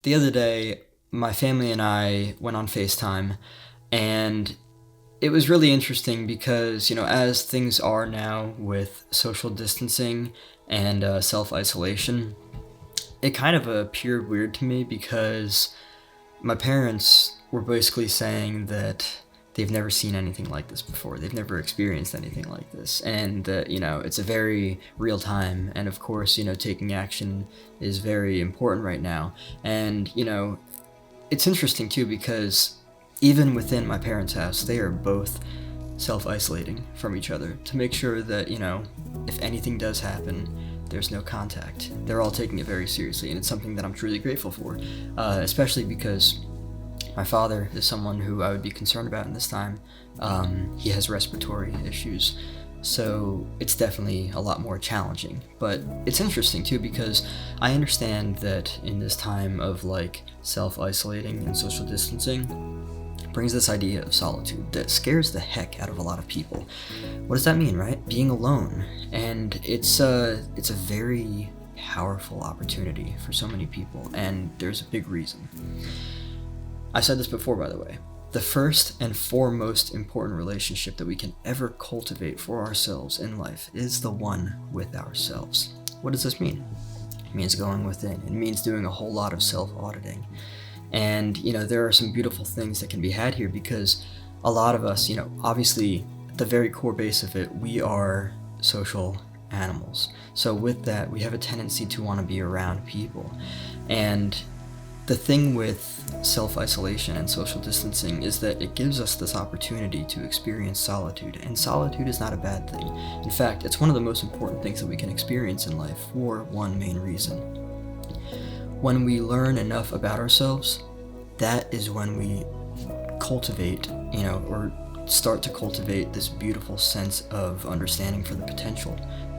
The other day, my family and I went on FaceTime, and it was really interesting because, as things are now with social distancing and self isolation, it kind of appeared weird to me because my parents were basically saying that they've never seen anything like this before. They've never experienced anything like this. And that, it's a very real time. And of course, taking action is very important right now. And, it's interesting too because even within my parents' house, they are both self isolating from each other to make sure that, if anything does happen, there's no contact. They're all taking it very seriously, and it's something that I'm truly grateful for, especially because my father is someone who I would be concerned about in this time. He has respiratory issues, so it's definitely a lot more challenging. But it's interesting too because I understand that in this time of self-isolating and social distancing brings this idea of solitude that scares the heck out of a lot of people. What does that mean, right? Being alone. And it's a very powerful opportunity for so many people, and there's a big reason. I said this before, by the way. The first and foremost important relationship that we can ever cultivate for ourselves in life is the one with ourselves. What does this mean? It means going within. It means doing a whole lot of self-auditing. And, there are some beautiful things that can be had here because a lot of us, obviously at the very core base of it, we are social animals. So with that, we have a tendency to want to be around people. And the thing with self-isolation and social distancing is that it gives us this opportunity to experience solitude, and solitude is not a bad thing. In fact, it's one of the most important things that we can experience in life for one main reason. When we learn enough about ourselves, that is when we cultivate, or start to cultivate this beautiful sense of understanding for the potential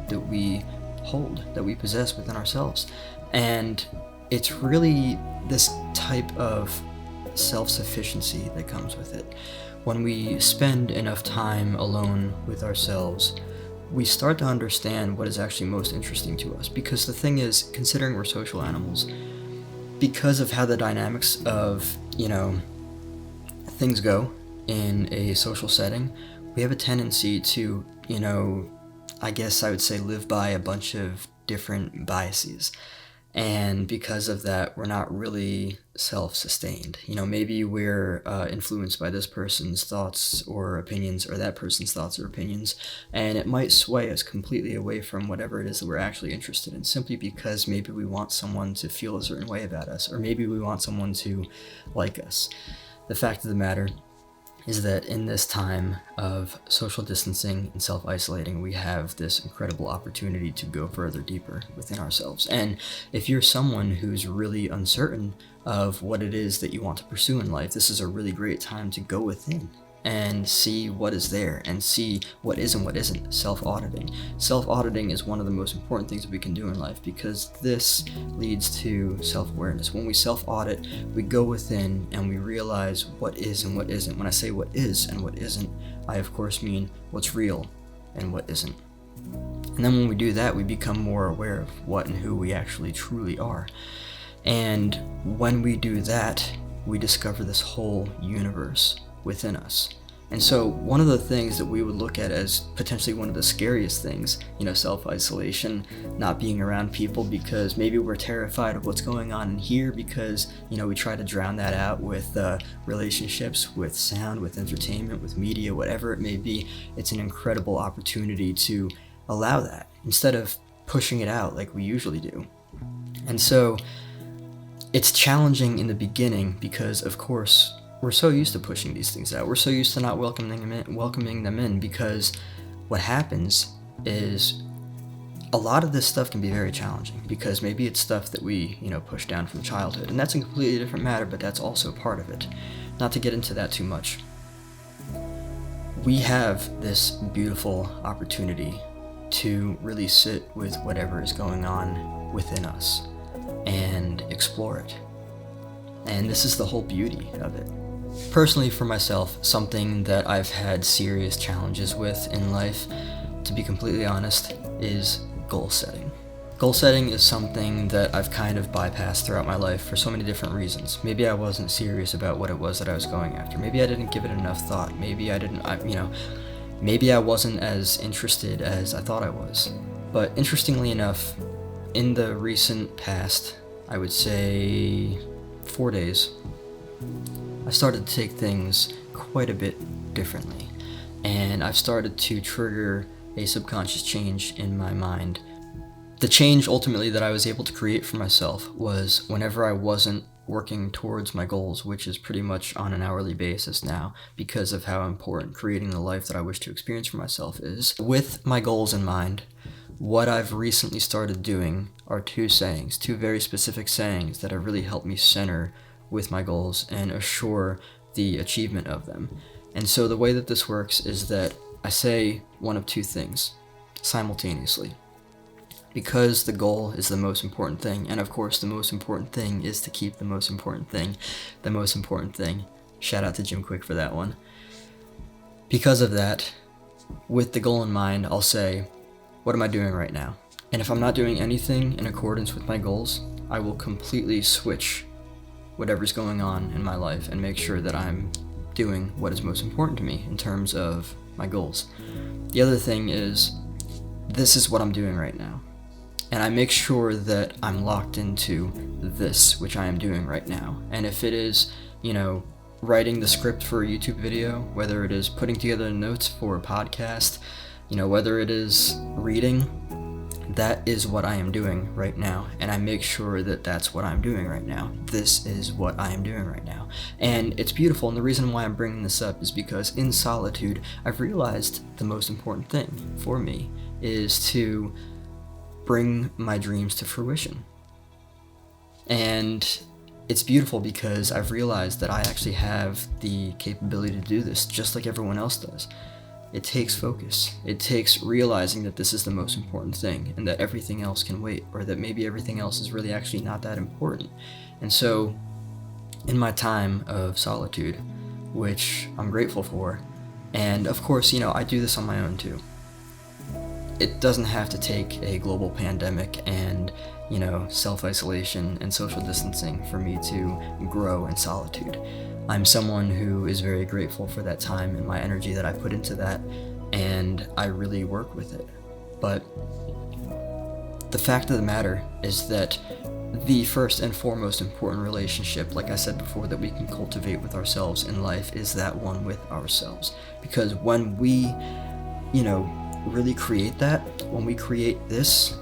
that we hold, that we possess within ourselves. And it's really this type of self-sufficiency that comes with it. When we spend enough time alone with ourselves, we start to understand what is actually most interesting to us. Because the thing is, considering we're social animals, because of how the dynamics of, things go in a social setting, we have a tendency to, I guess I would say live by a bunch of different biases. And because of that, we're not really self-sustained. Maybe we're influenced by this person's thoughts or opinions or that person's thoughts or opinions, and it might sway us completely away from whatever it is that we're actually interested in, simply because maybe we want someone to feel a certain way about us, or maybe we want someone to like us. The fact of the matter is that in this time of social distancing and self-isolating, we have this incredible opportunity to go further deeper within ourselves. And if you're someone who's really uncertain of what it is that you want to pursue in life, this is a really great time to go within and see what is there and see what is and what isn't. Self-auditing. Self-auditing is one of the most important things that we can do in life because this leads to self-awareness. When we self-audit, we go within and we realize what is and what isn't. When I say what is and what isn't, I of course mean what's real and what isn't. And then when we do that, we become more aware of what and who we actually truly are. And when we do that, we discover this whole universe within us. And so one of the things that we would look at as potentially one of the scariest things, self-isolation, not being around people because maybe we're terrified of what's going on in here because, we try to drown that out with relationships, with sound, with entertainment, with media, whatever it may be. It's an incredible opportunity to allow that instead of pushing it out like we usually do. And so it's challenging in the beginning because, of course, we're so used to pushing these things out. We're so used to not welcoming them in because what happens is a lot of this stuff can be very challenging because maybe it's stuff that we, push down from childhood. And that's a completely different matter, but that's also part of it. Not to get into that too much. We have this beautiful opportunity to really sit with whatever is going on within us and explore it. And this is the whole beauty of it. Personally, for myself, something that I've had serious challenges with in life, to be completely honest, is goal setting. Goal setting is something that I've kind of bypassed throughout my life for so many different reasons. Maybe I wasn't serious about what it was that I was going after. Maybe I didn't give it enough thought. Maybe maybe I wasn't as interested as I thought I was. But interestingly enough, in the recent past, I would say 4 days, I started to take things quite a bit differently. And I've started to trigger a subconscious change in my mind. The change ultimately that I was able to create for myself was whenever I wasn't working towards my goals, which is pretty much on an hourly basis now because of how important creating the life that I wish to experience for myself is. With my goals in mind, what I've recently started doing are two very specific sayings that have really helped me center with my goals and assure the achievement of them. And so the way that this works is that I say one of two things simultaneously. Because the goal is the most important thing, and of course the most important thing is to keep the most important thing the most important thing. Shout out to Jim Quick for that one. Because of that, with the goal in mind, I'll say, what am I doing right now? And if I'm not doing anything in accordance with my goals, I will completely switch whatever's going on in my life and make sure that I'm doing what is most important to me in terms of my goals. The other thing is, this is what I'm doing right now. And I make sure that I'm locked into this, which I am doing right now. And if it is, writing the script for a YouTube video, whether it is putting together notes for a podcast, whether it is reading, that is what I am doing right now. And I make sure that that's what I'm doing right now. This is what I am doing right now. And it's beautiful. And the reason why I'm bringing this up is because in Solitude, I've realized the most important thing for me is to bring my dreams to fruition. And it's beautiful because I've realized that I actually have the capability to do this just like everyone else does. It takes focus. It takes realizing that this is the most important thing and that everything else can wait, or that maybe everything else is really actually not that important. And so in my time of solitude, which I'm grateful for, and of course, I do this on my own too. It doesn't have to take a global pandemic and, self-isolation and social distancing for me to grow in solitude. I'm someone who is very grateful for that time and my energy that I put into that, and I really work with it. But the fact of the matter is that the first and foremost important relationship, like I said before, that we can cultivate with ourselves in life is that one with ourselves. Because when we, really create that, when we create this,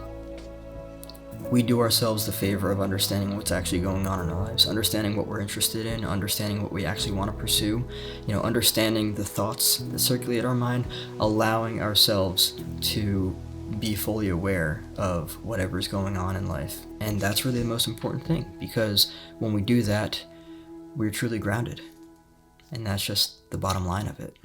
we do ourselves the favor of understanding what's actually going on in our lives, understanding what we're interested in, understanding what we actually want to pursue, understanding the thoughts that circulate our mind, allowing ourselves to be fully aware of whatever's going on in life. And that's really the most important thing, because when we do that, we're truly grounded. And that's just the bottom line of it.